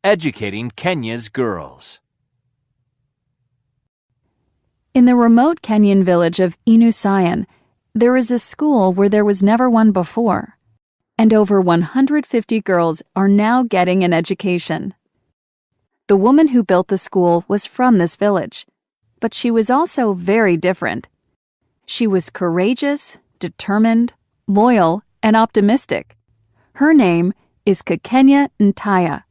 educating Kenya's girls. In the remote Kenyan village of Inusayan, there is a school where there was never one before, and over 150 girls are now getting an education. The woman who built the school was from this village, but she was also very different. She was courageous, determined, loyal, and optimistic. Her name is Kekenya Ntaya.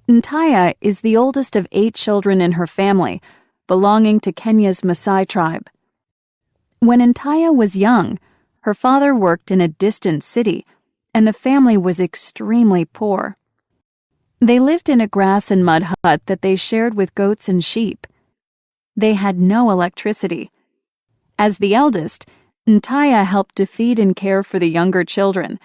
Ntaya is the oldest of 8 children in her family, belonging to Kenya's Maasai tribe. When Ntaya was young, her father worked in a distant city, and the family was extremely poor. They lived in a grass and mud hut that they shared with goats and sheep. They had no electricity. As the eldest, Ntaya helped to feed and care for the younger children.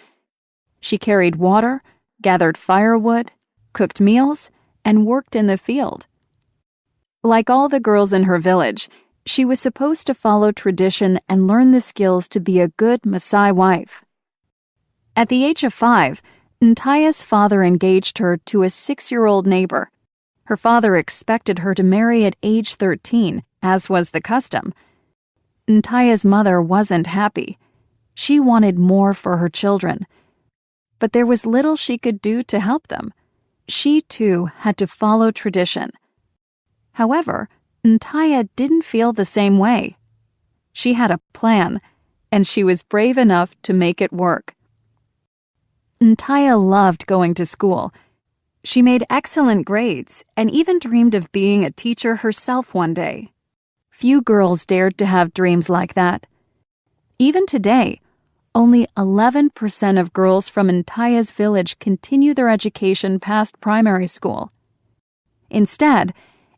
She carried water, gathered firewood, cooked meals, and worked in the field. Like all the girls in her village, she was supposed to follow tradition and learn the skills to be a good Maasai wife. At the age of 5, Ntaya's father engaged her to a 6-year-old neighbor. Her father expected her to marry at age 13, as was the custom. Ntaya's mother wasn't happy. She wanted more for her children. But there was little she could do to help them. She, too, had to follow tradition. However, Ntaya didn't feel the same way. She had a plan, and she was brave enough to make it work. Ntaya loved going to school. She made excellent grades and even dreamed of being a teacher herself one day. Few girls dared to have dreams like that. Even today, only 11% of girls from Ntaya's village continue their education past primary school. Instead,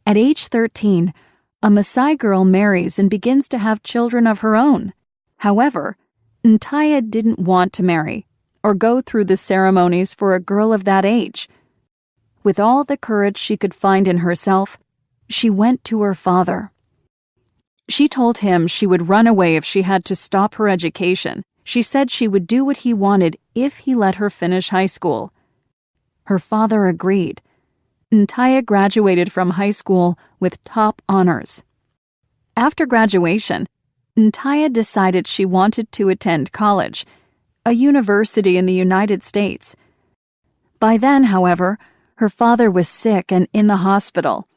at age 13, a Maasai girl marries and begins to have children of her own. However, Ntaya didn't want to marry or go through the ceremonies for a girl of that age. With all the courage she could find in herself, she went to her father. She told him she would run away if she had to stop her education. She said she would do what he wanted if he let her finish high school. Her father agreed. Ntaya graduated from high school with top honors. After graduation, Ntaya decided she wanted to attend college, a university in the United States. By then, however, her father was sick and in the hospital.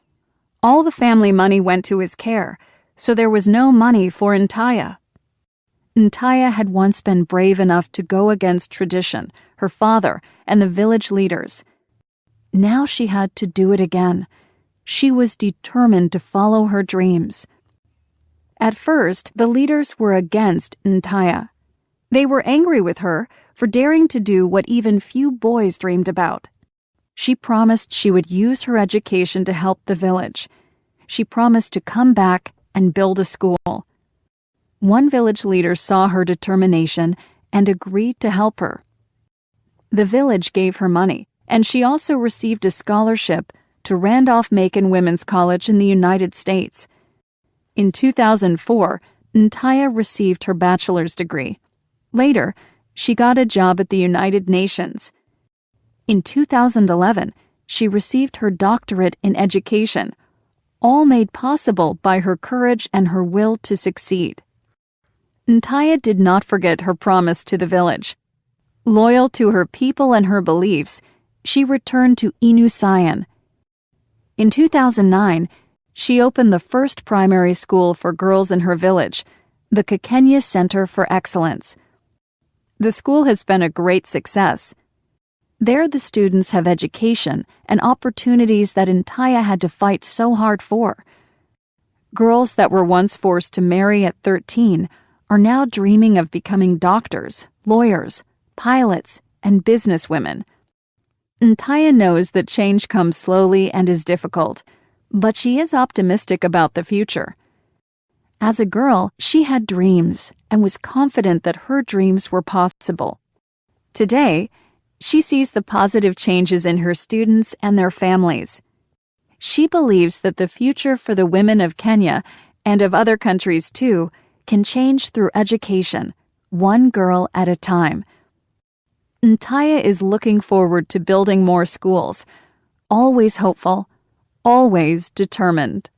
All the family money went to his care, so there was no money for Ntaya. Ntaya had once been brave enough to go against tradition, her father, and the village leaders. Now she had to do it again. She was determined to follow her dreams. At first, the leaders were against Ntaya. They were angry with her for daring to do what even few boys dreamed about. She promised she would use her education to help the village. She promised to come back and build a school. One village leader saw her determination and agreed to help her. The village gave her money, and she also received a scholarship to Randolph-Macon Women's College in the United States. In 2004, Ntaya received her bachelor's degree. Later, she got a job at the United Nations. In 2011, she received her doctorate in education, all made possible by her courage and her will to succeed. Ntaya did not forget her promise to the village. Loyal to her people and her beliefs, she returned to Inusayan. In 2009, she opened the first primary school for girls in her village, the Kekenya Center for Excellence. The school has been a great success. There the students have education and opportunities that Ntaya had to fight so hard for. Girls that were once forced to marry at 13 are now dreaming of becoming doctors, lawyers, pilots, and businesswomen. Ntaya knows that change comes slowly and is difficult, but she is optimistic about the future. As a girl, she had dreams and was confident that her dreams were possible. Today, she sees the positive changes in her students and their families. She believes that the future for the women of Kenya, and of other countries too, can change through education, one girl at a time. Ntaya is looking forward to building more schools, always hopeful, always determined.